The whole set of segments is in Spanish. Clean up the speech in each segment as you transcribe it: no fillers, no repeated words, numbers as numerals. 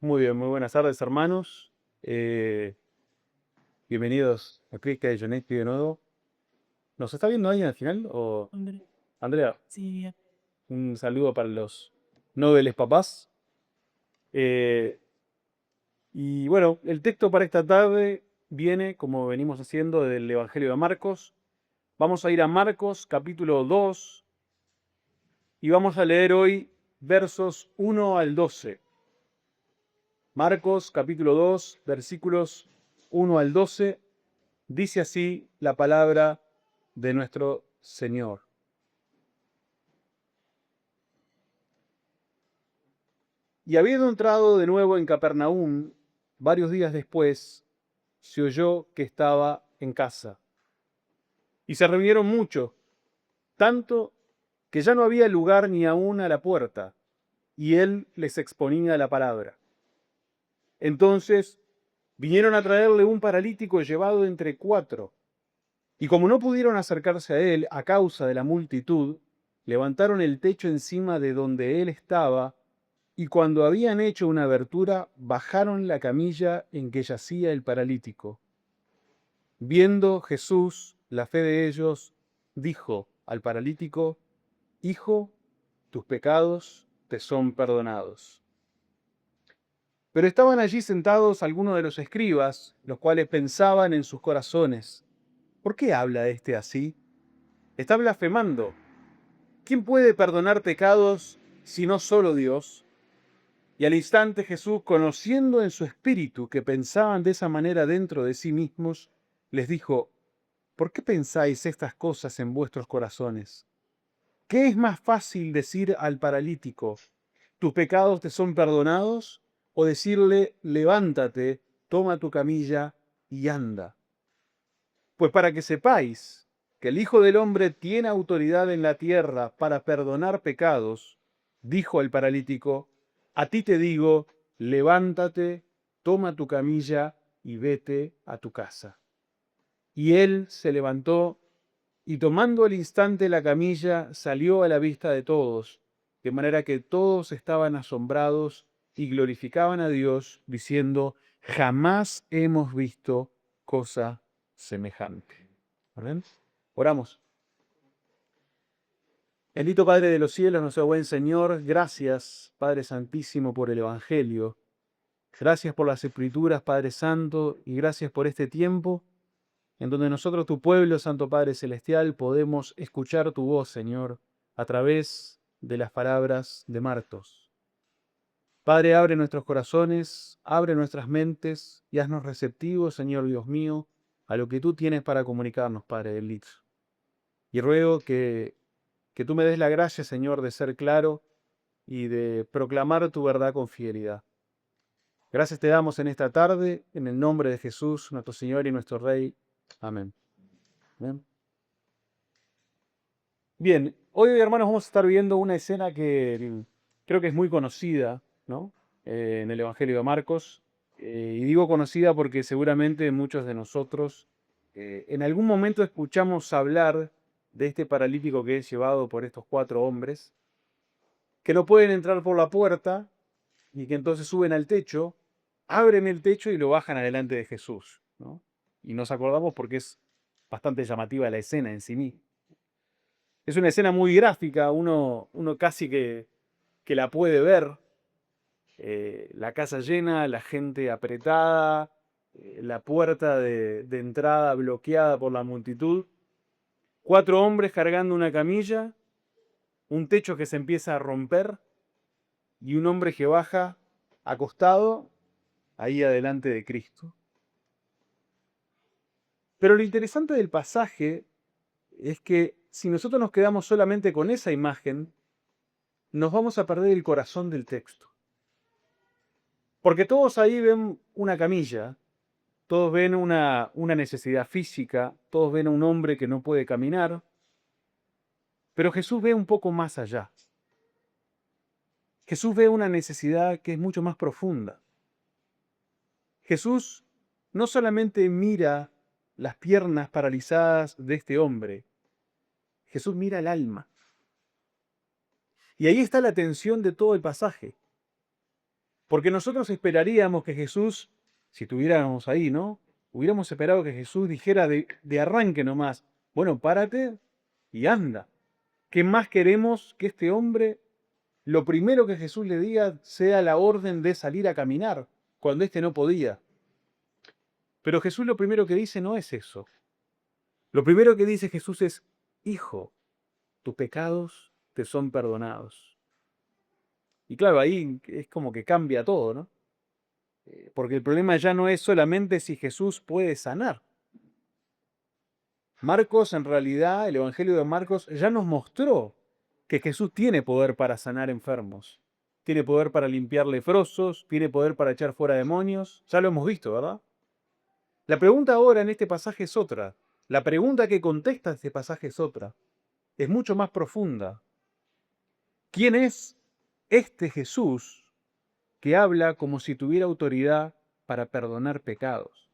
Muy bien, muy buenas tardes, hermanos. Eh, Bienvenidos a Cristo de Jonetti de nuevo. ¿Nos está viendo alguien al final? O André, Andrea, sí, un saludo para los nobles papás. Eh, y bueno, el texto para esta tarde viene, como venimos haciendo, del Evangelio de Marcos. Vamos a ir a Marcos capítulo 2 y vamos a leer hoy versos 1 al 12. Marcos capítulo 2, versículos 1 al 12. Dice así la palabra de nuestro Señor. Y habiendo entrado de nuevo en Capernaum, varios días después, se oyó que estaba en casa. Y se reunieron muchos, tanto que ya no había lugar ni aún a la puerta, y él les exponía la palabra. Entonces vinieron a traerle un paralítico llevado entre cuatro, y como no pudieron acercarse a él a causa de la multitud, levantaron el techo encima de donde él estaba, y cuando habían hecho una abertura, bajaron la camilla en que yacía el paralítico. Viendo Jesús la fe de ellos, dijo al paralítico: Hijo, tus pecados te son perdonados. Pero estaban allí sentados algunos de los escribas, los cuales pensaban en sus corazones: ¿Por qué habla este así? Está blasfemando. ¿Quién puede perdonar pecados si no solo Dios? Y al instante Jesús, conociendo en su espíritu que pensaban de esa manera dentro de sí mismos, les dijo: ¿Por qué pensáis estas cosas en vuestros corazones? ¿Qué es más fácil decir al paralítico: tus pecados te son perdonados? ¿O decirle: levántate, toma tu camilla y anda? Pues para que sepáis que el Hijo del Hombre tiene autoridad en la tierra para perdonar pecados, dijo el paralítico: a ti te digo, levántate, toma tu camilla y vete a tu casa. Y él se levantó y tomando al instante la camilla salió a la vista de todos, de manera que todos estaban asombrados y glorificaban a Dios, diciendo: jamás hemos visto cosa semejante. ¿Amén? Oramos. Bendito Padre de los cielos, nuestro buen Señor, gracias, Padre Santísimo, por el Evangelio. Gracias por las Escrituras, Padre Santo, y gracias por este tiempo en donde nosotros, tu pueblo, Santo Padre Celestial, podemos escuchar tu voz, Señor, a través de las palabras de Marcos. Padre, abre nuestros corazones, abre nuestras mentes y haznos receptivos, Señor Dios mío, a lo que tú tienes para comunicarnos, Padre bendito. Y ruego que tú me des la gracia, Señor, de ser claro y de proclamar tu verdad con fidelidad. Gracias te damos en esta tarde, en el nombre de Jesús, nuestro Señor y nuestro Rey. Amén. Amén. Bien, hoy, hermanos, vamos a estar viendo una escena que creo que es muy conocida, ¿no? En el Evangelio de Marcos. Y digo conocida porque seguramente muchos de nosotros en algún momento escuchamos hablar de este paralítico que es llevado por estos cuatro hombres, que no pueden entrar por la puerta y que entonces suben al techo, abren el techo y lo bajan adelante de Jesús, ¿no? Y nos acordamos porque es bastante llamativa la escena en sí misma. Es una escena muy gráfica, uno casi que la puede ver. La casa llena, la gente apretada, la puerta de entrada bloqueada por la multitud. Cuatro hombres cargando una camilla, un techo que se empieza a romper y un hombre que baja acostado ahí adelante de Cristo. Pero lo interesante del pasaje es que si nosotros nos quedamos solamente con esa imagen, nos vamos a perder el corazón del texto. Porque todos ahí ven una camilla, todos ven una necesidad física, todos ven a un hombre que no puede caminar, pero Jesús ve un poco más allá. Jesús ve una necesidad que es mucho más profunda. Jesús no solamente mira las piernas paralizadas de este hombre, Jesús mira el alma. Y ahí está la tensión de todo el pasaje. Porque nosotros esperaríamos que Jesús, si estuviéramos ahí, ¿no? Hubiéramos esperado que Jesús dijera de arranque nomás, bueno, párate y anda. ¿Qué más queremos que este hombre, lo primero que Jesús le diga sea la orden de salir a caminar, cuando éste no podía? Pero Jesús lo primero que dice no es eso. Lo primero que dice Jesús es, hijo, tus pecados te son perdonados. Y claro, ahí es como que cambia todo, ¿no? Porque el problema ya no es solamente si Jesús puede sanar. Marcos, en realidad, el Evangelio de Marcos ya nos mostró que Jesús tiene poder para sanar enfermos, tiene poder para limpiar leprosos, tiene poder para echar fuera demonios. Ya lo hemos visto, ¿verdad? La pregunta ahora en este pasaje es otra. La pregunta que contesta este pasaje es otra. Es mucho más profunda. ¿Quién es este Jesús que habla como si tuviera autoridad para perdonar pecados?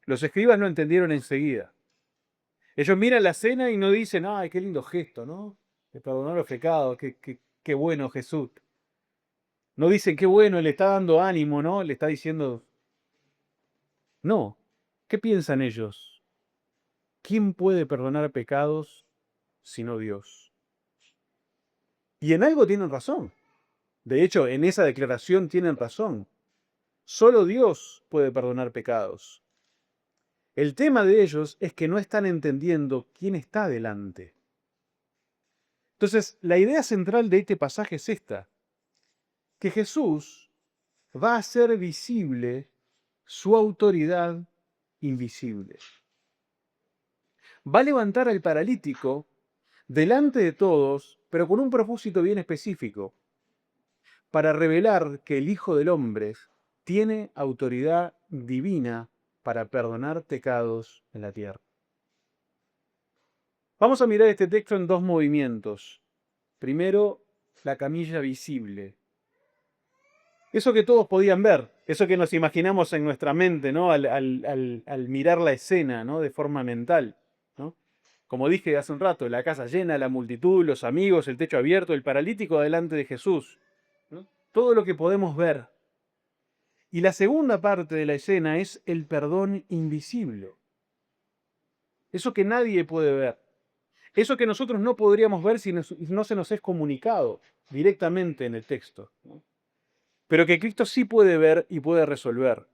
Los escribas lo entendieron enseguida. Ellos miran la cena y no dicen, ay, qué lindo gesto, ¿no? De perdonar los pecados, qué bueno Jesús. No dicen, qué bueno, le está dando ánimo, ¿no? Le está diciendo, no. ¿Qué piensan ellos? ¿Quién puede perdonar pecados sino Dios? Y en algo tienen razón. De hecho, en esa declaración tienen razón. Solo Dios puede perdonar pecados. El tema de ellos es que no están entendiendo quién está delante. Entonces, la idea central de este pasaje es esta, que Jesús va a hacer visible su autoridad invisible. Va a levantar al paralítico delante de todos, pero con un propósito bien específico, para revelar que el Hijo del Hombre tiene autoridad divina para perdonar pecados en la tierra. Vamos a mirar este texto en dos movimientos. Primero, la camilla visible. Eso que todos podían ver, eso que nos imaginamos en nuestra mente, ¿no? Al mirar la escena, ¿no? De forma mental, ¿no? Como dije hace un rato, la casa llena, la multitud, los amigos, el techo abierto, el paralítico delante de Jesús, ¿no? Todo lo que podemos ver. Y la segunda parte de la escena es el perdón invisible. Eso que nadie puede ver. Eso que nosotros no podríamos ver si no se nos es comunicado directamente en el texto, ¿no? Pero que Cristo sí puede ver y puede resolver.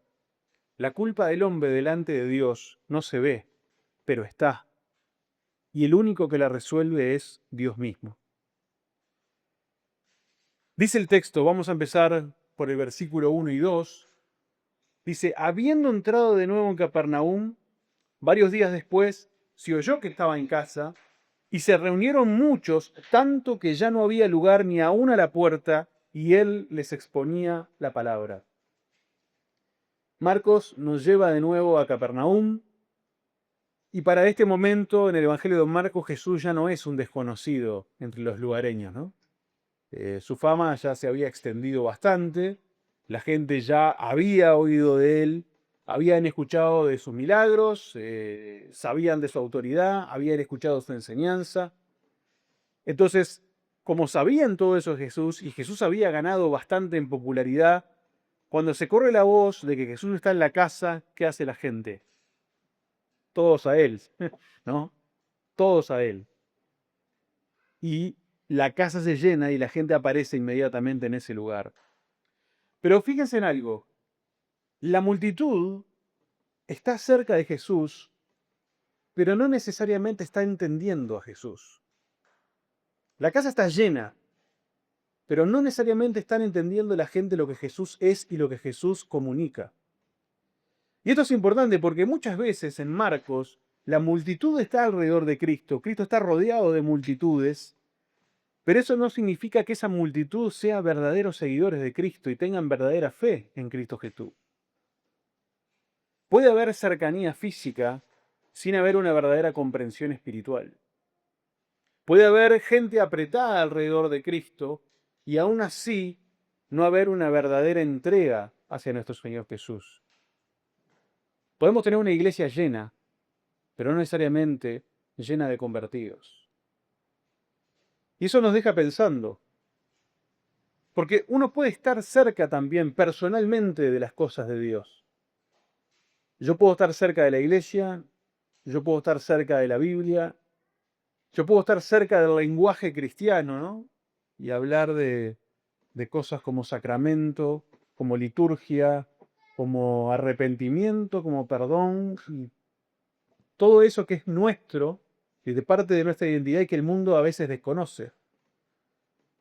La culpa del hombre delante de Dios no se ve, pero está. Y el único que la resuelve es Dios mismo. Dice el texto, vamos a empezar por el versículo 1 y 2. Dice, habiendo entrado de nuevo en Capernaum, varios días después, se oyó que estaba en casa, y se reunieron muchos, tanto que ya no había lugar ni aún a la puerta, y él les exponía la palabra. Marcos nos lleva de nuevo a Capernaum, y para este momento en el Evangelio de Marcos Jesús ya no es un desconocido entre los lugareños, ¿no? Su fama ya se había extendido bastante, la gente ya había oído de él, habían escuchado de sus milagros, sabían de su autoridad, habían escuchado su enseñanza. Entonces, como sabían todo eso de Jesús, y Jesús había ganado bastante en popularidad, cuando se corre la voz de que Jesús está en la casa, ¿qué hace la gente? Todos a él, ¿no? Todos a él. Y la casa se llena y la gente aparece inmediatamente en ese lugar. Pero fíjense en algo, la multitud está cerca de Jesús, pero no necesariamente está entendiendo a Jesús. La casa está llena, pero no necesariamente están entendiendo la gente lo que Jesús es y lo que Jesús comunica. Y esto es importante porque muchas veces en Marcos la multitud está alrededor de Cristo, Cristo está rodeado de multitudes, pero eso no significa que esa multitud sea verdaderos seguidores de Cristo y tengan verdadera fe en Cristo Jesús. Puede haber cercanía física sin haber una verdadera comprensión espiritual. Puede haber gente apretada alrededor de Cristo y aún así no haber una verdadera entrega hacia nuestro Señor Jesús. Podemos tener una iglesia llena, pero no necesariamente llena de convertidos. Y eso nos deja pensando, Porque uno puede estar cerca también personalmente de las cosas de Dios. Yo puedo estar cerca de la iglesia, yo puedo estar cerca de la Biblia, yo puedo estar cerca del lenguaje cristiano, ¿no? Y hablar de cosas como sacramento, como liturgia, como arrepentimiento, como perdón, y todo eso que es nuestro, y de parte de nuestra identidad y que el mundo a veces desconoce.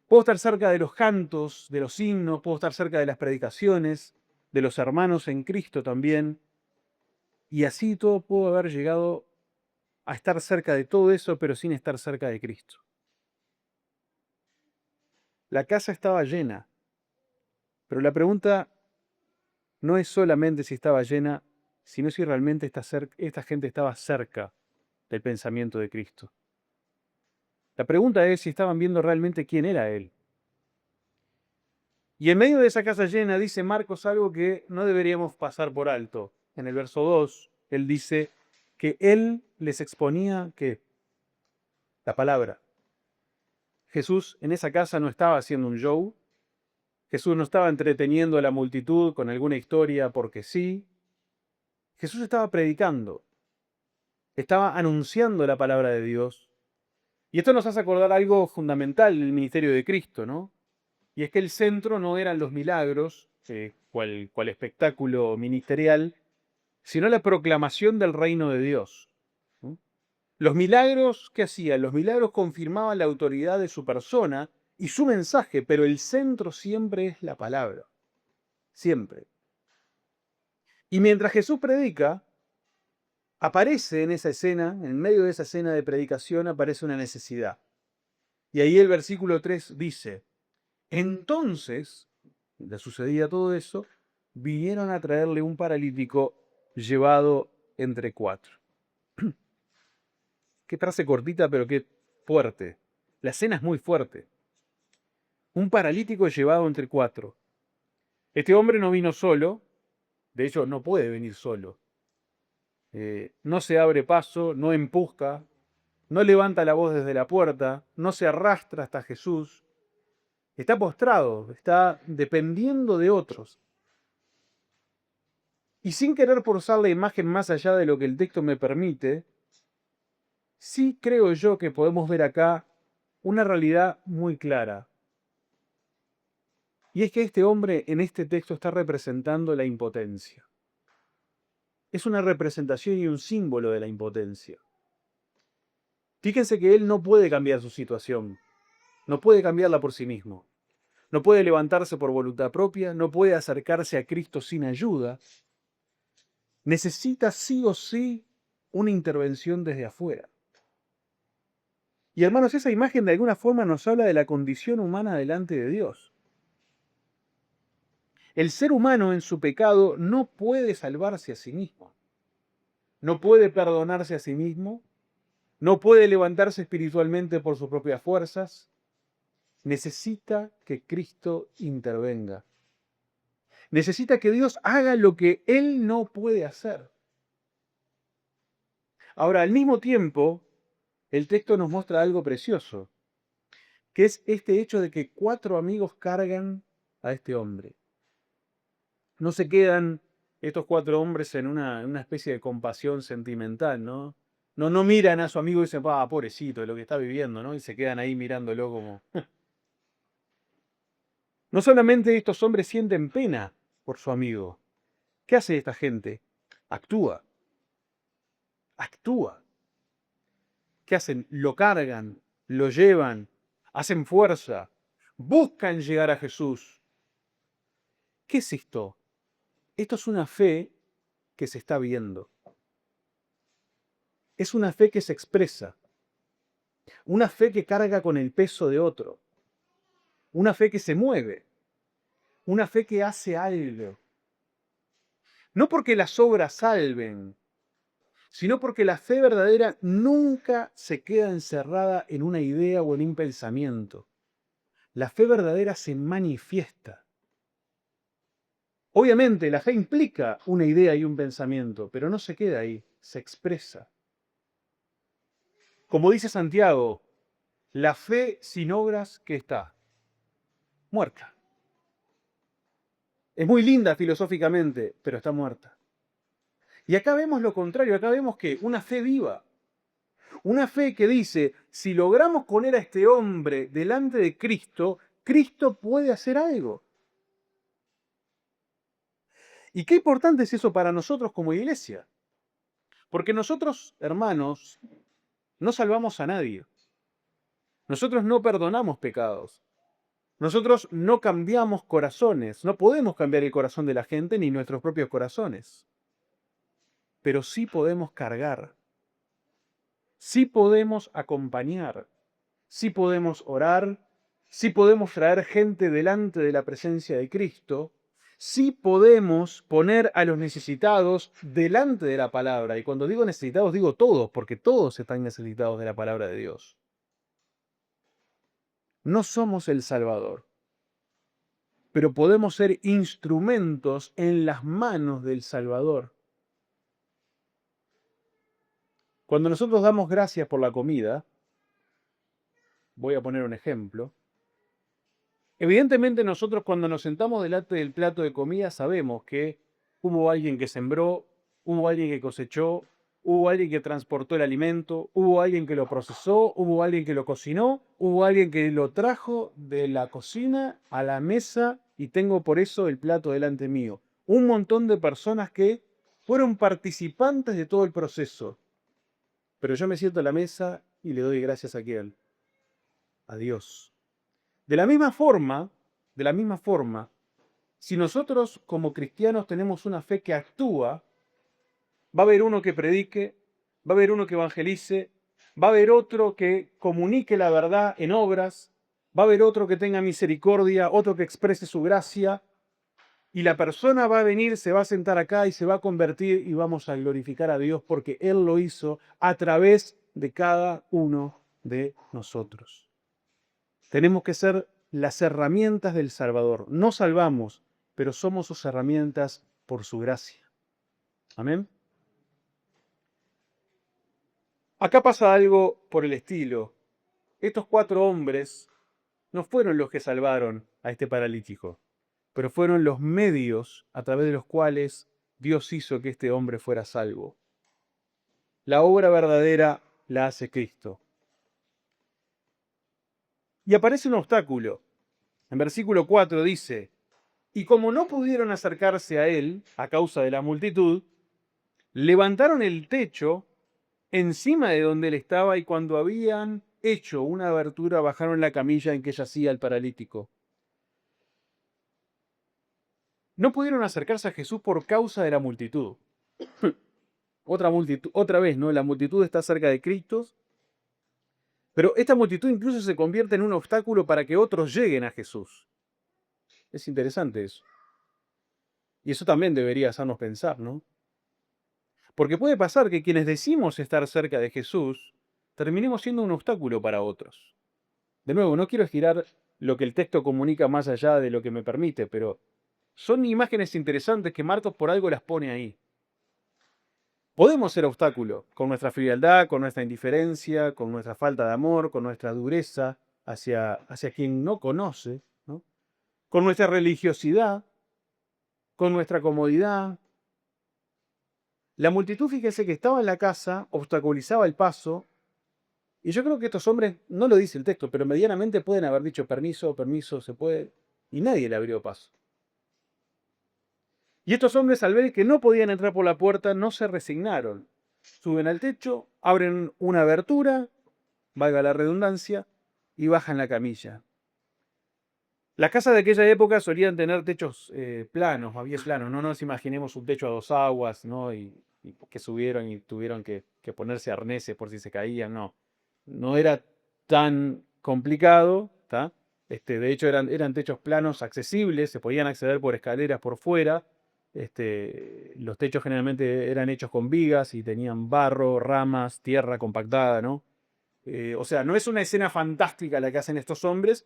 Puedo estar cerca de los cantos, de los himnos, puedo estar cerca de las predicaciones, de los hermanos en Cristo también, y así todo puedo haber llegado a estar cerca de todo eso, pero sin estar cerca de Cristo. La casa estaba llena, pero la pregunta no es solamente si estaba llena, sino si realmente esta gente estaba cerca del pensamiento de Cristo. La pregunta es si estaban viendo realmente quién era Él. Y en medio de esa casa llena dice Marcos algo que no deberíamos pasar por alto. En el verso 2, él dice que Él les exponía que la palabra. Jesús en esa casa no estaba haciendo un show. Jesús no estaba entreteniendo a la multitud con alguna historia porque sí. Jesús estaba predicando. Estaba anunciando la palabra de Dios. Y esto nos hace acordar algo fundamental del ministerio de Cristo, ¿no? Y es que el centro no eran los milagros, cual espectáculo ministerial, sino la proclamación del reino de Dios. ¿No? Los milagros, ¿qué hacían? Los milagros confirmaban la autoridad de su persona y su mensaje, pero el centro siempre es la palabra. Siempre. Y mientras Jesús predica, aparece en esa escena, en medio de esa escena de predicación, aparece una necesidad. Y ahí el versículo 3 dice, entonces, le sucedía todo eso, vinieron a traerle un paralítico llevado entre cuatro. Qué frase cortita, pero qué fuerte. La escena es muy fuerte. Un paralítico llevado entre cuatro. Este hombre no vino solo, de hecho no puede venir solo. No se abre paso, no empuja, no levanta la voz desde la puerta, no se arrastra hasta Jesús. Está postrado, está dependiendo de otros. Y sin querer forzar la imagen más allá de lo que el texto me permite, sí creo yo que podemos ver acá una realidad muy clara. Y es que este hombre en este texto está representando la impotencia. Es una representación y un símbolo de la impotencia. Fíjense que él no puede cambiar su situación, no puede cambiarla por sí mismo, no puede levantarse por voluntad propia, no puede acercarse a Cristo sin ayuda. Necesita sí o sí una intervención desde afuera. Y hermanos, esa imagen de alguna forma nos habla de la condición humana delante de Dios. El ser humano en su pecado no puede salvarse a sí mismo, no puede perdonarse a sí mismo, no puede levantarse espiritualmente por sus propias fuerzas, necesita que Cristo intervenga. Necesita que Dios haga lo que Él no puede hacer. Ahora, al mismo tiempo, el texto nos muestra algo precioso, que es este hecho de que cuatro amigos cargan a este hombre. No se quedan estos cuatro hombres en una especie de compasión sentimental, ¿no? No miran a su amigo y dicen, pobrecito de lo que está viviendo, ¿no? Y se quedan ahí mirándolo como... No solamente estos hombres sienten pena por su amigo. ¿Qué hace esta gente? Actúa. Actúa. ¿Qué hacen? Lo cargan, lo llevan, hacen fuerza, buscan llegar a Jesús. ¿Qué es esto? Esto es una fe que se está viendo. Es una fe que se expresa. Una fe que carga con el peso de otro. Una fe que se mueve. Una fe que hace algo. No porque las obras salven, sino porque la fe verdadera nunca se queda encerrada en una idea o en un pensamiento. La fe verdadera se manifiesta. Obviamente, la fe implica una idea y un pensamiento, pero no se queda ahí, se expresa. Como dice Santiago, la fe sin obras, ¿qué está? Muerta. Es muy linda filosóficamente, pero está muerta. Y acá vemos lo contrario, acá vemos que una fe viva, una fe que dice, si logramos poner a este hombre delante de Cristo, Cristo puede hacer algo. Y qué importante es eso para nosotros como iglesia. Porque nosotros, hermanos, no salvamos a nadie. Nosotros no perdonamos pecados. Nosotros no cambiamos corazones. No podemos cambiar el corazón de la gente ni nuestros propios corazones. Pero sí podemos cargar. Sí podemos acompañar. Sí podemos orar. Sí podemos traer gente delante de la presencia de Cristo. Sí podemos poner a los necesitados delante de la palabra. Y cuando digo necesitados, digo todos, porque todos están necesitados de la palabra de Dios. No somos el Salvador, pero podemos ser instrumentos en las manos del Salvador. Cuando nosotros damos gracias por la comida, voy a poner un ejemplo. Evidentemente nosotros cuando nos sentamos delante del plato de comida sabemos que hubo alguien que sembró, hubo alguien que cosechó, hubo alguien que transportó el alimento, hubo alguien que lo procesó, hubo alguien que lo cocinó, hubo alguien que lo trajo de la cocina a la mesa y tengo por eso el plato delante mío. Un montón de personas que fueron participantes de todo el proceso. Pero yo me siento a la mesa y le doy gracias a quién, a Dios. De la misma forma, si nosotros como cristianos tenemos una fe que actúa, va a haber uno que predique, va a haber uno que evangelice, va a haber otro que comunique la verdad en obras, va a haber otro que tenga misericordia, otro que exprese su gracia, y la persona va a venir, se va a sentar acá y se va a convertir y vamos a glorificar a Dios porque Él lo hizo a través de cada uno de nosotros. Tenemos que ser las herramientas del Salvador. No salvamos, pero somos sus herramientas por su gracia. Amén. Acá pasa algo por el estilo. Estos 4 hombres no fueron los que salvaron a este paralítico, pero fueron los medios a través de los cuales Dios hizo que este hombre fuera salvo. La obra verdadera la hace Cristo. Y aparece un obstáculo. En versículo 4 dice, y como no pudieron acercarse a él a causa de la multitud, levantaron el techo encima de donde él estaba y cuando habían hecho una abertura bajaron la camilla en que yacía el paralítico. No pudieron acercarse a Jesús por causa de la multitud. Otra multitud, otra vez, ¿no? La multitud está cerca de Cristo, pero esta multitud incluso se convierte en un obstáculo para que otros lleguen a Jesús. Es interesante eso. Y eso también debería hacernos pensar, ¿no? Porque puede pasar que quienes decimos estar cerca de Jesús terminemos siendo un obstáculo para otros. De nuevo, no quiero girar lo que el texto comunica más allá de lo que me permite, pero son imágenes interesantes que Marcos por algo las pone ahí. Podemos ser obstáculo con nuestra frialdad, con nuestra indiferencia, con nuestra falta de amor, con nuestra dureza hacia quien no conoce, ¿no? Con nuestra religiosidad, con nuestra comodidad. La multitud, fíjese que estaba en la casa, obstaculizaba el paso, y yo creo que estos hombres, no lo dice el texto, pero medianamente pueden haber dicho permiso, permiso, se puede, y nadie le abrió paso. Y estos hombres, al ver que no podían entrar por la puerta, no se resignaron. Suben al techo, abren una abertura, valga la redundancia, y bajan la camilla. Las casas de aquella época solían tener techos planos, más bien planos. No nos imaginemos un techo a 2 aguas, ¿no? Y que subieron y tuvieron que ponerse arneses por si se caían, no. No era tan complicado, ¿tá? De hecho, eran techos planos accesibles, se podían acceder por escaleras por fuera. Los techos generalmente eran hechos con vigas y tenían barro, ramas, tierra compactada, ¿no? O sea, no es una escena fantástica la que hacen estos hombres,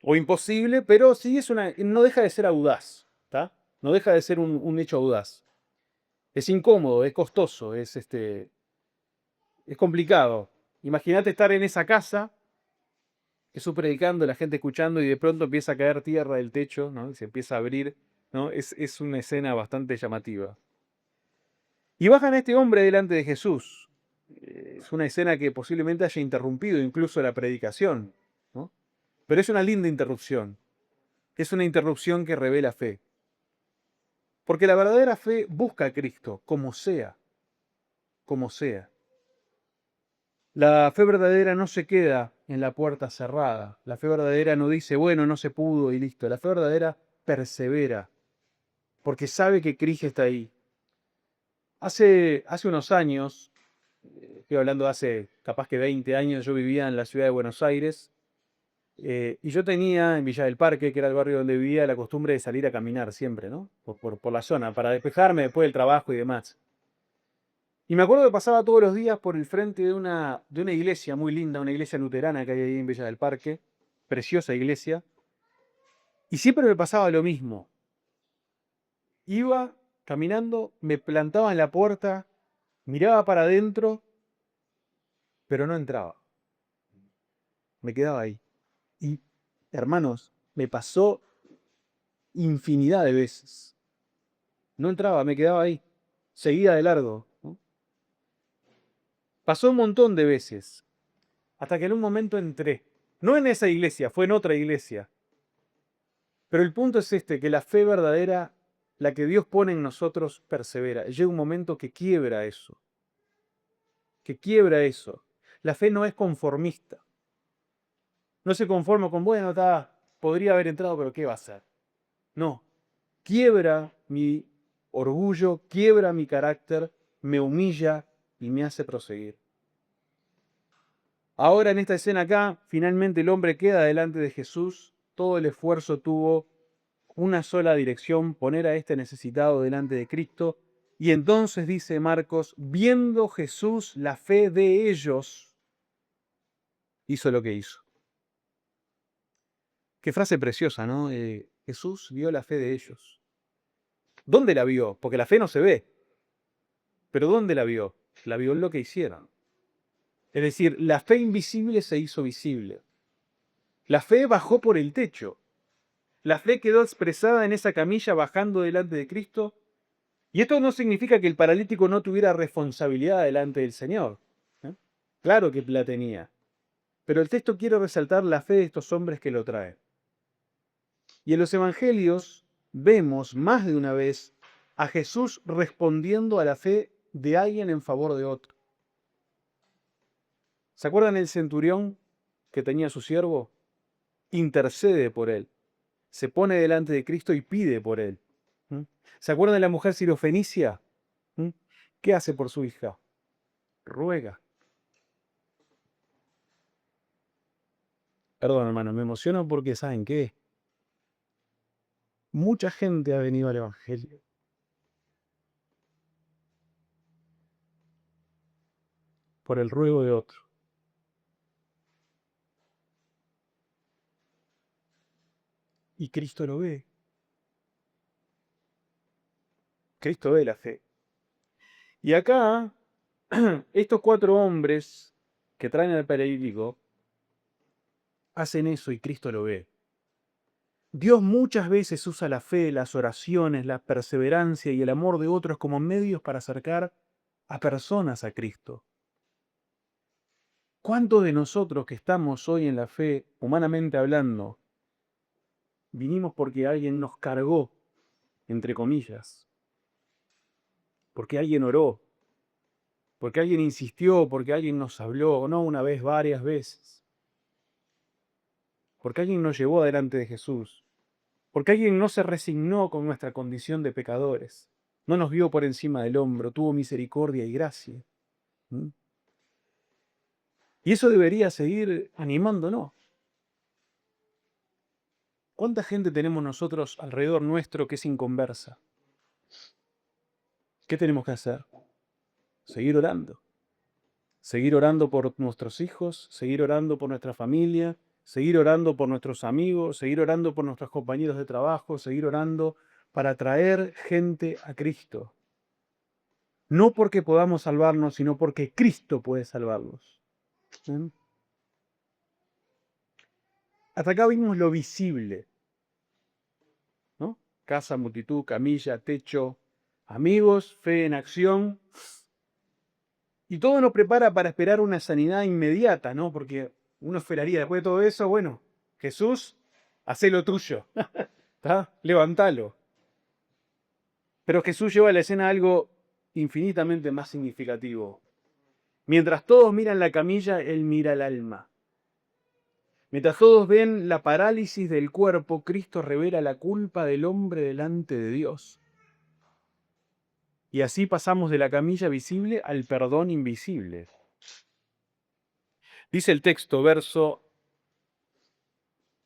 o imposible, pero sí no deja de ser audaz, ¿tá? No deja de ser un hecho audaz. Es incómodo, es costoso, es complicado. Imagínate estar en esa casa, Jesús predicando, la gente escuchando y de pronto empieza a caer tierra del techo, ¿no? Y se empieza a abrir, ¿no? Es una escena bastante llamativa. Y bajan a este hombre delante de Jesús. Es una escena que posiblemente haya interrumpido incluso la predicación, ¿no? Pero es una linda interrupción. Es una interrupción que revela fe. Porque la verdadera fe busca a Cristo, como sea, como sea. La fe verdadera no se queda en la puerta cerrada. La fe verdadera no dice, bueno, no se pudo y listo. La fe verdadera persevera, porque sabe que Cristo está ahí. Hace unos años, estoy hablando de hace capaz que 20 años, yo vivía en la ciudad de Buenos Aires y yo tenía en Villa del Parque, que era el barrio donde vivía, la costumbre de salir a caminar siempre, ¿no? Por la zona, para despejarme después del trabajo y demás. Y me acuerdo que pasaba todos los días por el frente de una iglesia muy linda, una iglesia luterana que hay ahí en Villa del Parque, preciosa iglesia, y siempre me pasaba lo mismo. Iba caminando, me plantaba en la puerta, miraba para adentro, pero no entraba. Me quedaba ahí. Y, hermanos, me pasó infinidad de veces. No entraba, me quedaba ahí. Seguía de largo, ¿no? Pasó un montón de veces. Hasta que en un momento entré. No en esa iglesia, fue en otra iglesia. Pero el punto es este, que la fe verdadera, la que Dios pone en nosotros, persevera. Llega un momento que quiebra eso. Que quiebra eso. La fe no es conformista. No se conforma con, bueno, podría haber entrado, pero ¿qué va a hacer? No. Quiebra mi orgullo, quiebra mi carácter, me humilla y me hace proseguir. Ahora en esta escena acá, finalmente el hombre queda delante de Jesús. Todo el esfuerzo tuvo una sola dirección, poner a este necesitado delante de Cristo. Y entonces dice Marcos, viendo Jesús la fe de ellos, hizo lo que hizo. Qué frase preciosa, ¿no? Jesús vio la fe de ellos. ¿Dónde la vio? Porque la fe no se ve. Pero ¿dónde la vio? La vio en lo que hicieron. Es decir, la fe invisible se hizo visible. La fe bajó por el techo. La fe quedó expresada en esa camilla bajando delante de Cristo. Y esto no significa que el paralítico no tuviera responsabilidad delante del Señor. ¿Eh? Claro que la tenía. Pero el texto quiere resaltar la fe de estos hombres que lo traen. Y en los evangelios vemos más de una vez a Jesús respondiendo a la fe de alguien en favor de otro. ¿Se acuerdan el centurión que tenía a su siervo? Intercede por él. Se pone delante de Cristo y pide por él. ¿Mm? ¿Se acuerdan de la mujer sirofenicia? ¿Mm? ¿Qué hace por su hija? Ruega. Perdón, hermano, me emociono porque ¿saben qué? Mucha gente ha venido al Evangelio por el ruego de otro. Y Cristo lo ve. Cristo ve la fe. Y acá, estos 4 hombres que traen al paralítico hacen eso y Cristo lo ve. Dios muchas veces usa la fe, las oraciones, la perseverancia y el amor de otros como medios para acercar a personas a Cristo. ¿Cuántos de nosotros que estamos hoy en la fe, humanamente hablando, vinimos porque alguien nos cargó, entre comillas? Porque alguien oró, porque alguien insistió, porque alguien nos habló, no una vez, varias veces. Porque alguien nos llevó adelante de Jesús. Porque alguien no se resignó con nuestra condición de pecadores. No nos vio por encima del hombro, tuvo misericordia y gracia. ¿Mm? Y eso debería seguir animándonos. ¿Cuánta gente tenemos nosotros alrededor nuestro que es inconversa? ¿Qué tenemos que hacer? Seguir orando. Seguir orando por nuestros hijos, seguir orando por nuestra familia, seguir orando por nuestros amigos, seguir orando por nuestros compañeros de trabajo, seguir orando para traer gente a Cristo. No porque podamos salvarnos, sino porque Cristo puede salvarlos. ¿Mm? Hasta acá vimos lo visible, ¿no? casa, multitud, camilla, techo, amigos, fe en acción. Y todo nos prepara para esperar una sanidad inmediata, ¿no? Porque uno esperaría después de todo eso, bueno, Jesús, hacé lo tuyo, ¿está? Levantalo. Pero Jesús lleva a la escena algo infinitamente más significativo. Mientras todos miran la camilla, Él mira el alma. Mientras todos ven la parálisis del cuerpo, Cristo revela la culpa del hombre delante de Dios. Y así pasamos de la camilla visible al perdón invisible. Dice el texto, verso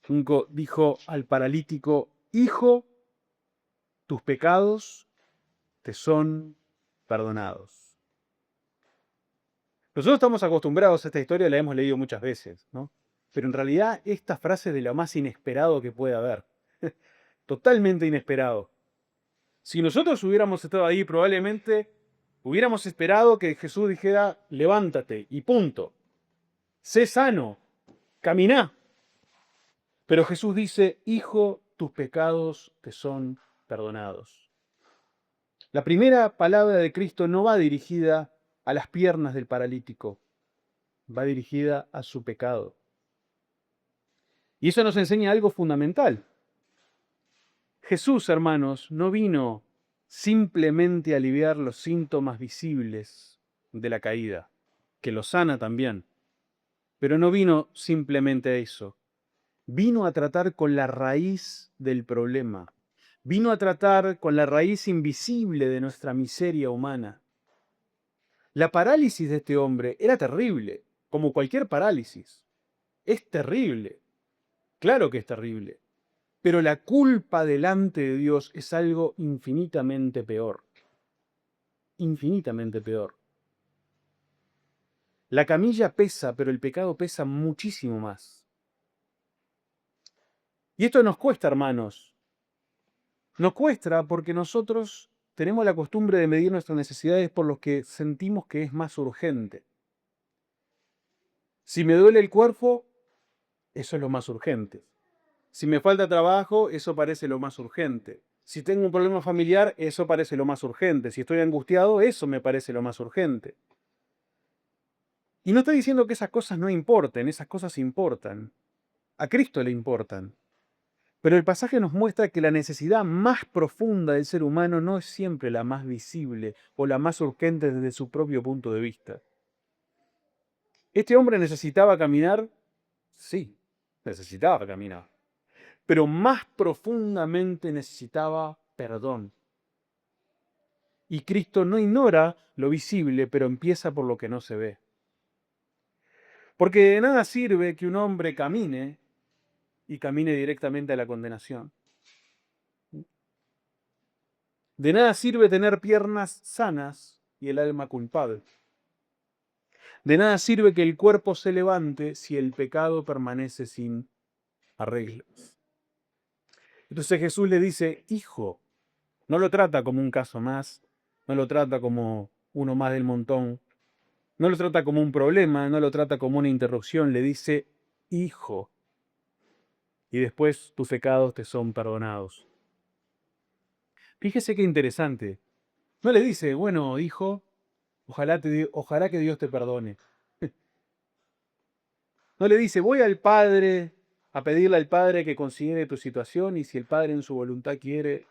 5, dijo al paralítico: Hijo, tus pecados te son perdonados. Nosotros estamos acostumbrados a esta historia, la hemos leído muchas veces, ¿no? Pero en realidad esta frase es de lo más inesperado que puede haber. Totalmente inesperado. Si nosotros hubiéramos estado ahí, probablemente hubiéramos esperado que Jesús dijera: levántate y punto. Sé sano, caminá. Pero Jesús dice: Hijo, tus pecados te son perdonados. La primera palabra de Cristo no va dirigida a las piernas del paralítico, va dirigida a su pecado. Y eso nos enseña algo fundamental. Jesús, hermanos, no vino simplemente a aliviar los síntomas visibles de la caída, que lo sana también, pero no vino simplemente a eso. Vino a tratar con la raíz del problema. Vino a tratar con la raíz invisible de nuestra miseria humana. La parálisis de este hombre era terrible, como cualquier parálisis. Es terrible. Claro que es terrible. Pero la culpa delante de Dios es algo infinitamente peor. Infinitamente peor. La camilla pesa, pero el pecado pesa muchísimo más. Y esto nos cuesta, hermanos. Nos cuesta porque nosotros tenemos la costumbre de medir nuestras necesidades por lo que sentimos que es más urgente. Si me duele el cuerpo, eso es lo más urgente. Si me falta trabajo, eso parece lo más urgente. Si tengo un problema familiar, eso parece lo más urgente. Si estoy angustiado, eso me parece lo más urgente. Y no estoy diciendo que esas cosas no importen, esas cosas importan. A Cristo le importan. Pero el pasaje nos muestra que la necesidad más profunda del ser humano no es siempre la más visible o la más urgente desde su propio punto de vista. ¿Este hombre necesitaba caminar? Sí, necesitaba caminar. Pero más profundamente necesitaba perdón. Y Cristo no ignora lo visible, pero empieza por lo que no se ve. Porque de nada sirve que un hombre camine y camine directamente a la condenación. De nada sirve tener piernas sanas y el alma culpable. De nada sirve que el cuerpo se levante si el pecado permanece sin arreglo. Entonces Jesús le dice: hijo, no lo trata como un caso más, no lo trata como uno más del montón, no lo trata como un problema, no lo trata como una interrupción, le dice: hijo, y después tus pecados te son perdonados. Fíjese qué interesante. No le dice: bueno, hijo, ojalá que Dios te perdone. No le dice: voy al Padre a pedirle al Padre que considere tu situación y si el Padre en su voluntad quiere.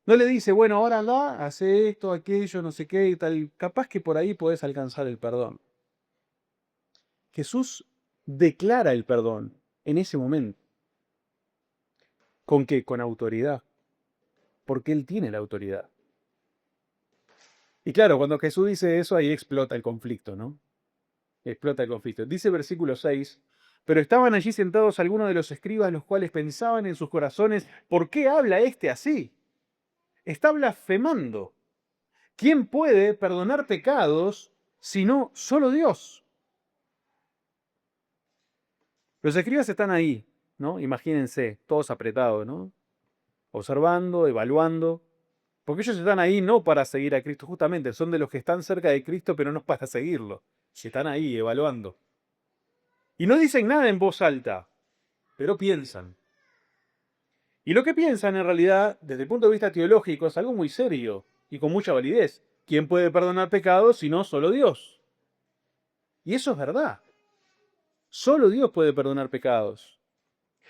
No le dice: bueno, ahora anda, hace esto, aquello, no sé qué y tal. Capaz que por ahí podés alcanzar el perdón. Jesús declara el perdón en ese momento. ¿Con qué? Con autoridad. Porque Él tiene la autoridad. Y claro, cuando Jesús dice eso, ahí explota el conflicto, ¿no? Explota el conflicto. Dice versículo 6, pero estaban allí sentados algunos de los escribas, los cuales pensaban en sus corazones: ¿por qué habla este así? Está blasfemando. ¿Quién puede perdonar pecados sino solo Dios? Los escribas están ahí, ¿no? Imagínense, todos apretados, ¿no? Observando, evaluando. Porque ellos están ahí no para seguir a Cristo, justamente, son de los que están cerca de Cristo, pero no para seguirlo. Están ahí evaluando. Y no dicen nada en voz alta, pero piensan. Y lo que piensan en realidad, desde el punto de vista teológico, es algo muy serio y con mucha validez. ¿Quién puede perdonar pecados si no solo Dios? Y eso es verdad. Solo Dios puede perdonar pecados.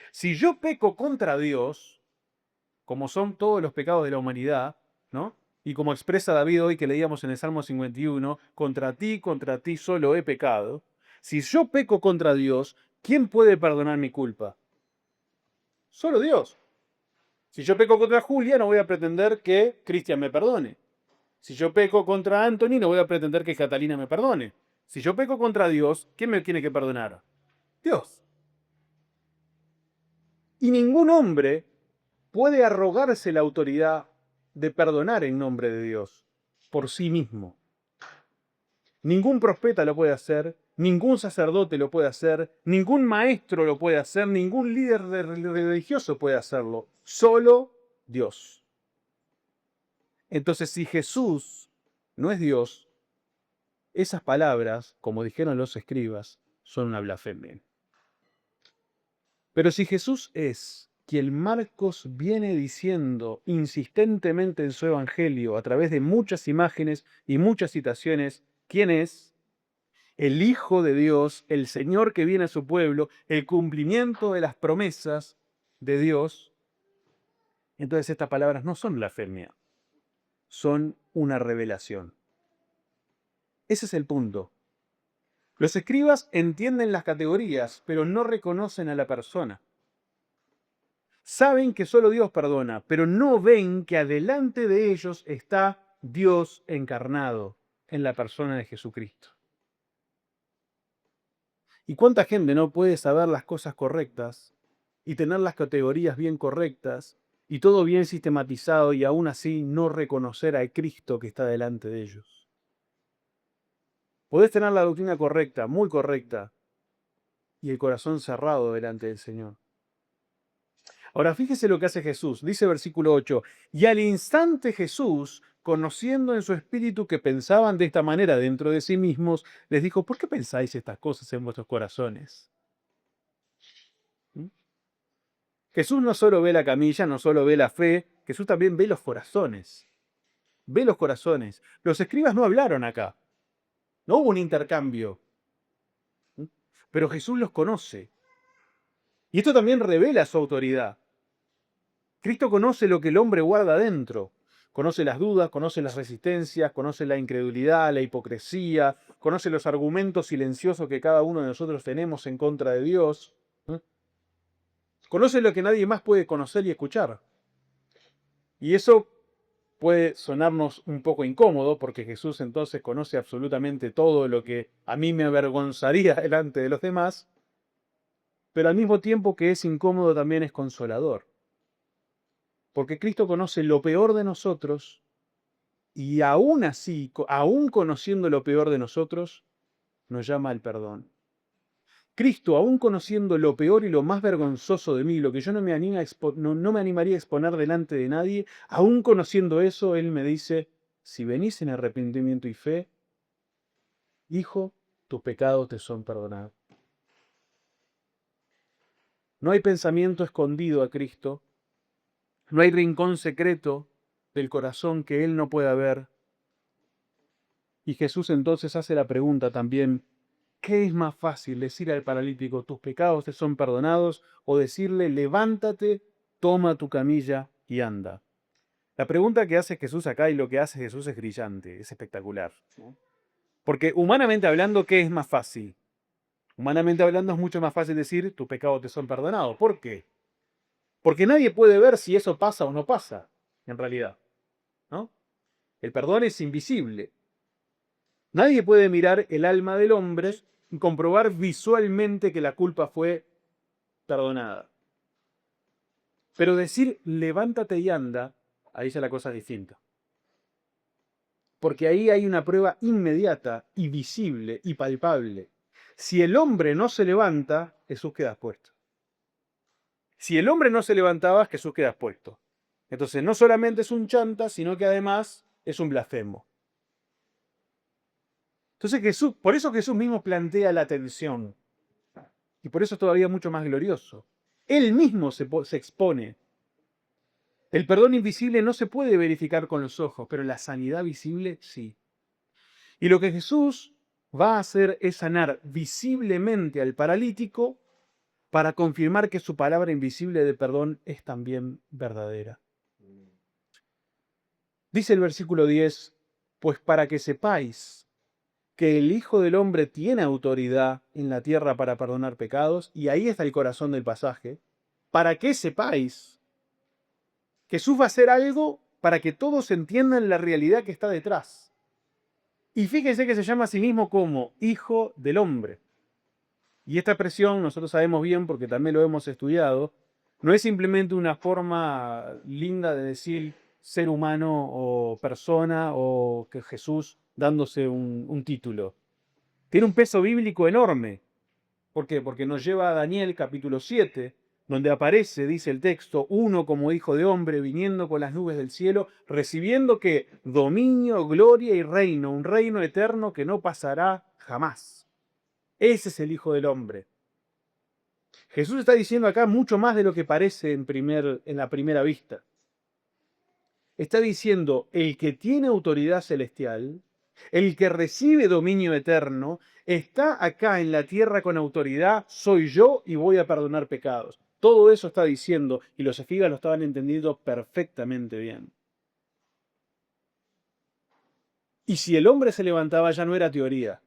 Si yo peco contra Dios, como son todos los pecados de la humanidad, ¿no? Y como expresa David hoy que leíamos en el Salmo 51, contra ti solo he pecado. Si yo peco contra Dios, ¿quién puede perdonar mi culpa? Solo Dios. Si yo peco contra Julia, no voy a pretender que Cristian me perdone. Si yo peco contra Anthony, no voy a pretender que Catalina me perdone. Si yo peco contra Dios, ¿quién me tiene que perdonar? Dios. Y ningún hombre puede arrogarse la autoridad de perdonar en nombre de Dios por sí mismo. Ningún profeta lo puede hacer, ningún sacerdote lo puede hacer, ningún maestro lo puede hacer, ningún líder religioso puede hacerlo. Solo Dios. Entonces, si Jesús no es Dios, esas palabras, como dijeron los escribas, son una blasfemia. Pero si Jesús es quien Marcos viene diciendo insistentemente en su evangelio a través de muchas imágenes y muchas citaciones, ¿quién es? El Hijo de Dios, el Señor que viene a su pueblo, el cumplimiento de las promesas de Dios. Entonces estas palabras no son blasfemia, son una revelación. Ese es el punto. Los escribas entienden las categorías, pero no reconocen a la persona. Saben que solo Dios perdona, pero no ven que adelante de ellos está Dios encarnado en la persona de Jesucristo. ¿Y cuánta gente no puede saber las cosas correctas y tener las categorías bien correctas y todo bien sistematizado y aún así no reconocer al Cristo que está delante de ellos? Podés tener la doctrina correcta, muy correcta, y el corazón cerrado delante del Señor. Ahora fíjese lo que hace Jesús. Dice versículo 8, y al instante Jesús, conociendo en su espíritu que pensaban de esta manera dentro de sí mismos, les dijo, ¿por qué pensáis estas cosas en vuestros corazones? ¿Mm? Jesús no solo ve la camilla, no solo ve la fe, Jesús también ve los corazones. Ve los corazones. Los escribas no hablaron acá. No hubo un intercambio. ¿Mm? Pero Jesús los conoce. Y esto también revela su autoridad. Cristo conoce lo que el hombre guarda dentro. Conoce las dudas, conoce las resistencias, conoce la incredulidad, la hipocresía, conoce los argumentos silenciosos que cada uno de nosotros tenemos en contra de Dios. ¿Eh? Conoce lo que nadie más puede conocer y escuchar. Y eso puede sonarnos un poco incómodo, porque Jesús entonces conoce absolutamente todo lo que a mí me avergonzaría delante de los demás, pero al mismo tiempo que es incómodo también es consolador. Porque Cristo conoce lo peor de nosotros y aún así, aún conociendo lo peor de nosotros, nos llama al perdón. Cristo, aún conociendo lo peor y lo más vergonzoso de mí, lo que yo no me animaría a exponer delante de nadie, aún conociendo eso, Él me dice, si venís en arrepentimiento y fe, hijo, tus pecados te son perdonados. No hay pensamiento escondido a Cristo, no hay rincón secreto del corazón que Él no pueda ver. Y Jesús entonces hace la pregunta también, ¿qué es más fácil, decir al paralítico, tus pecados te son perdonados, o decirle, levántate, toma tu camilla y anda? La pregunta que hace Jesús acá y lo que hace Jesús es brillante, es espectacular, ¿no? Porque humanamente hablando, ¿qué es más fácil? Humanamente hablando es mucho más fácil decir, tus pecados te son perdonados. ¿Por qué? Porque nadie puede ver si eso pasa o no pasa, en realidad, ¿no? El perdón es invisible. Nadie puede mirar el alma del hombre y comprobar visualmente que la culpa fue perdonada. Pero decir levántate y anda, ahí ya la cosa es distinta. Porque ahí hay una prueba inmediata y visible y palpable. Si el hombre no se levanta, Jesús queda expuesto. Si el hombre no se levantaba, Jesús queda expuesto. Entonces no solamente es un chanta, sino que además es un blasfemo. Entonces Jesús, por eso Jesús mismo plantea la tensión. Y por eso es todavía mucho más glorioso. Él mismo se expone El perdón invisible no se puede verificar con los ojos, pero la sanidad visible sí. Y lo que Jesús va a hacer es sanar visiblemente al paralítico para confirmar que su palabra invisible de perdón es también verdadera. Dice el versículo 10, pues para que sepáis que el Hijo del Hombre tiene autoridad en la tierra para perdonar pecados, y ahí está el corazón del pasaje, para que sepáis, Jesús va a hacer algo para que todos entiendan la realidad que está detrás. Y fíjense que se llama a sí mismo como Hijo del Hombre. Y esta expresión, nosotros sabemos bien porque también lo hemos estudiado, no es simplemente una forma linda de decir ser humano o persona o que Jesús dándose un título. Tiene un peso bíblico enorme. ¿Por qué? Porque nos lleva a Daniel capítulo 7, donde aparece, dice el texto, uno como hijo de hombre viniendo con las nubes del cielo, recibiendo que dominio, gloria y reino, un reino eterno que no pasará jamás. Ese es el Hijo del Hombre. Jesús está diciendo acá mucho más de lo que parece en la primera vista. Está diciendo, el que tiene autoridad celestial, el que recibe dominio eterno, está acá en la tierra con autoridad, soy yo y voy a perdonar pecados. Todo eso está diciendo, y los escribas lo estaban entendiendo perfectamente bien. Y si el hombre se levantaba, ya no era teoría,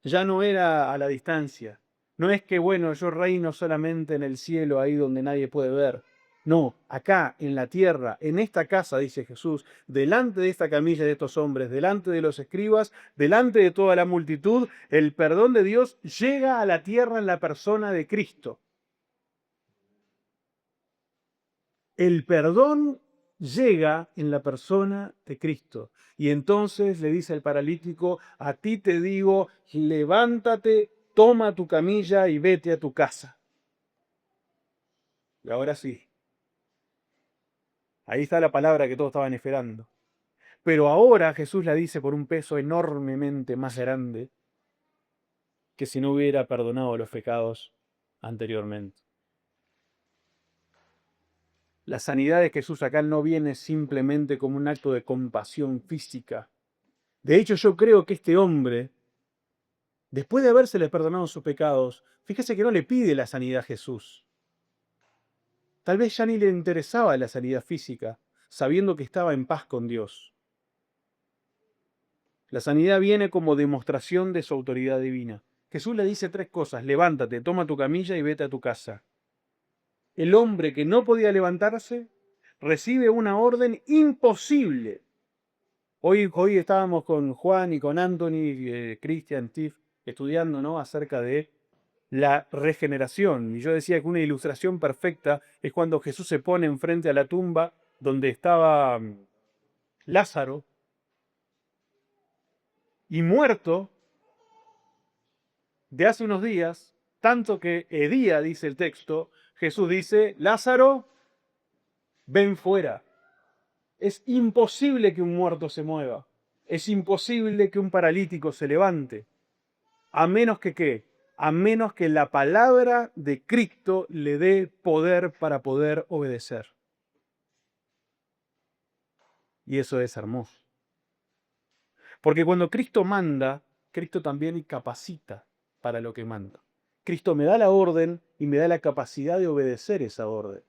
ya no era a la distancia. No es que, bueno, yo reino solamente en el cielo, ahí donde nadie puede ver. No, acá, en la tierra, en esta casa, dice Jesús, delante de esta camilla de estos hombres, delante de los escribas, delante de toda la multitud, el perdón de Dios llega a la tierra en la persona de Cristo. El perdón llega en la persona de Cristo. Y entonces le dice al paralítico, a ti te digo, levántate, toma tu camilla y vete a tu casa. Y ahora sí, ahí está la palabra que todos estaban esperando. Pero ahora Jesús la dice por un peso enormemente más grande que si no hubiera perdonado los pecados anteriormente. La sanidad de Jesús acá no viene simplemente como un acto de compasión física. De hecho, yo creo que este hombre, después de habérsele perdonado sus pecados, fíjese que no le pide la sanidad a Jesús. Tal vez ya ni le interesaba la sanidad física, sabiendo que estaba en paz con Dios. La sanidad viene como demostración de su autoridad divina. Jesús le dice tres cosas: levántate, toma tu camilla y vete a tu casa. El hombre que no podía levantarse recibe una orden imposible. Hoy estábamos con Juan y con Anthony, Christian, Steve, estudiando, ¿no?, acerca de la regeneración. Y yo decía que una ilustración perfecta es cuando Jesús se pone enfrente a la tumba donde estaba Lázaro y muerto de hace unos días, tanto que hedía, dice el texto, Jesús dice, Lázaro, ven fuera. Es imposible que un muerto se mueva. Es imposible que un paralítico se levante. A menos que ¿qué? A menos que la palabra de Cristo le dé poder para poder obedecer. Y eso es hermoso. Porque cuando Cristo manda, Cristo también capacita para lo que manda. Cristo me da la orden y me da la capacidad de obedecer esa orden.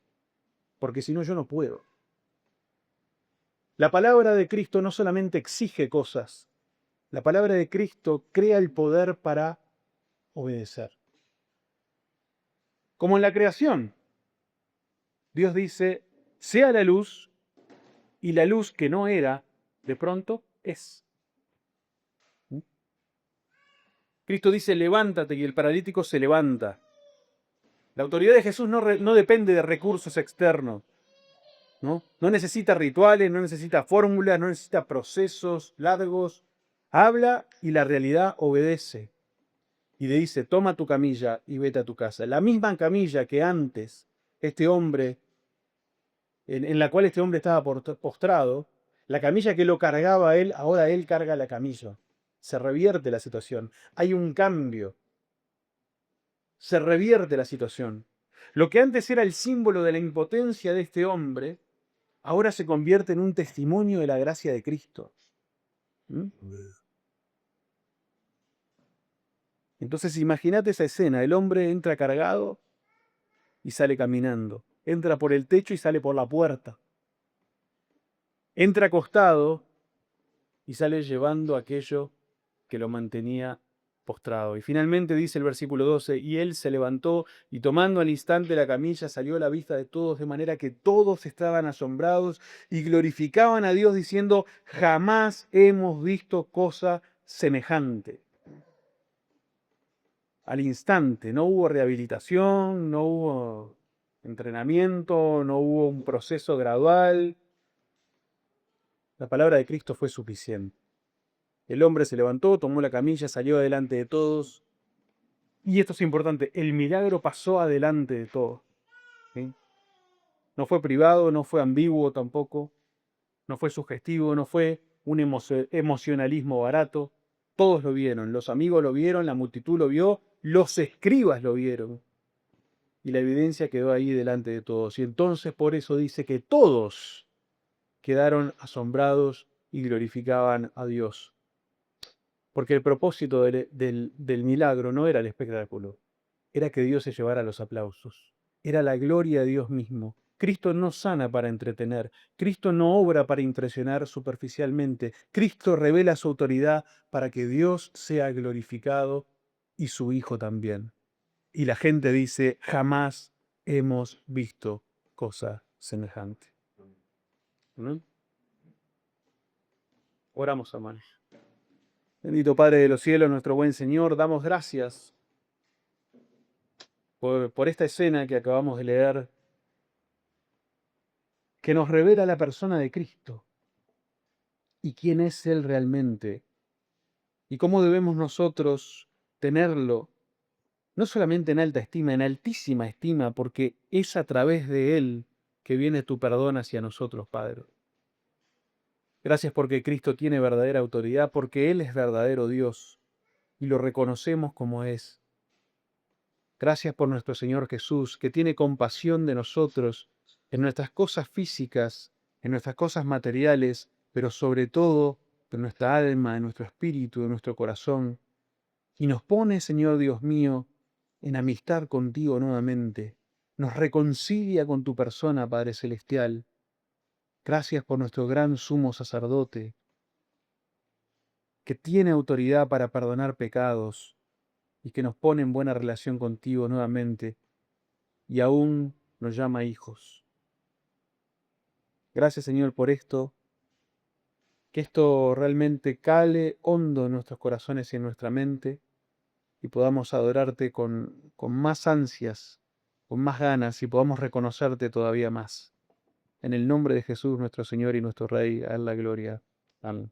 Porque si no, yo no puedo. La palabra de Cristo no solamente exige cosas, la palabra de Cristo crea el poder para obedecer. Como en la creación, Dios dice, sea la luz, y la luz que no era, de pronto es. Cristo dice, levántate, y el paralítico se levanta. La autoridad de Jesús no depende de recursos externos. ¿No? No necesita rituales, no necesita fórmulas, no necesita procesos largos. Habla y la realidad obedece. Y le dice, toma tu camilla y vete a tu casa. La misma camilla que antes este hombre, en la cual este hombre estaba postrado, la camilla que lo cargaba a él, ahora él carga la camilla. Se revierte la situación. Hay un cambio. Se revierte la situación. Lo que antes era el símbolo de la impotencia de este hombre, ahora se convierte en un testimonio de la gracia de Cristo. ¿Mm? Entonces imagínate esa escena, el hombre entra cargado y sale caminando, entra por el techo y sale por la puerta, entra acostado y sale llevando aquello que lo mantenía postrado. Y finalmente dice el versículo 12, y él se levantó y tomando al instante la camilla salió a la vista de todos, de manera que todos estaban asombrados y glorificaban a Dios diciendo, jamás hemos visto cosa semejante. Al instante, no hubo rehabilitación, no hubo entrenamiento, no hubo un proceso gradual. La palabra de Cristo fue suficiente. El hombre se levantó, tomó la camilla, salió adelante de todos. Y esto es importante, el milagro pasó adelante de todos. ¿Sí? No fue privado, no fue ambiguo tampoco, no fue sugestivo, no fue un emocionalismo barato. Todos lo vieron, los amigos lo vieron, la multitud lo vio, los escribas lo vieron. Y la evidencia quedó ahí delante de todos. Y entonces por eso dice que todos quedaron asombrados y glorificaban a Dios. Porque el propósito del milagro no era el espectáculo, era que Dios se llevara los aplausos. Era la gloria de Dios mismo. Cristo no sana para entretener. Cristo no obra para impresionar superficialmente. Cristo revela su autoridad para que Dios sea glorificado y su Hijo también. Y la gente dice, jamás hemos visto cosa semejante. ¿No? Oramos, hermanos. Bendito Padre de los cielos, nuestro buen Señor, damos gracias por esta escena que acabamos de leer, que nos revela la persona de Cristo y quién es Él realmente y cómo debemos nosotros tenerlo, no solamente en alta estima, en altísima estima, porque es a través de Él que viene tu perdón hacia nosotros, Padre. Gracias porque Cristo tiene verdadera autoridad, porque Él es verdadero Dios y lo reconocemos como es. Gracias por nuestro Señor Jesús, que tiene compasión de nosotros en nuestras cosas físicas, en nuestras cosas materiales, pero sobre todo en nuestra alma, en nuestro espíritu, en nuestro corazón. Y nos pone, Señor Dios mío, en amistad contigo nuevamente. Nos reconcilia con tu persona, Padre Celestial. Gracias por nuestro gran sumo sacerdote, que tiene autoridad para perdonar pecados y que nos pone en buena relación contigo nuevamente y aún nos llama hijos. Gracias, Señor, por esto, que esto realmente cale hondo en nuestros corazones y en nuestra mente y podamos adorarte con más ansias, con más ganas y podamos reconocerte todavía más. En el nombre de Jesús, nuestro Señor y nuestro Rey, a Él la gloria. Amén.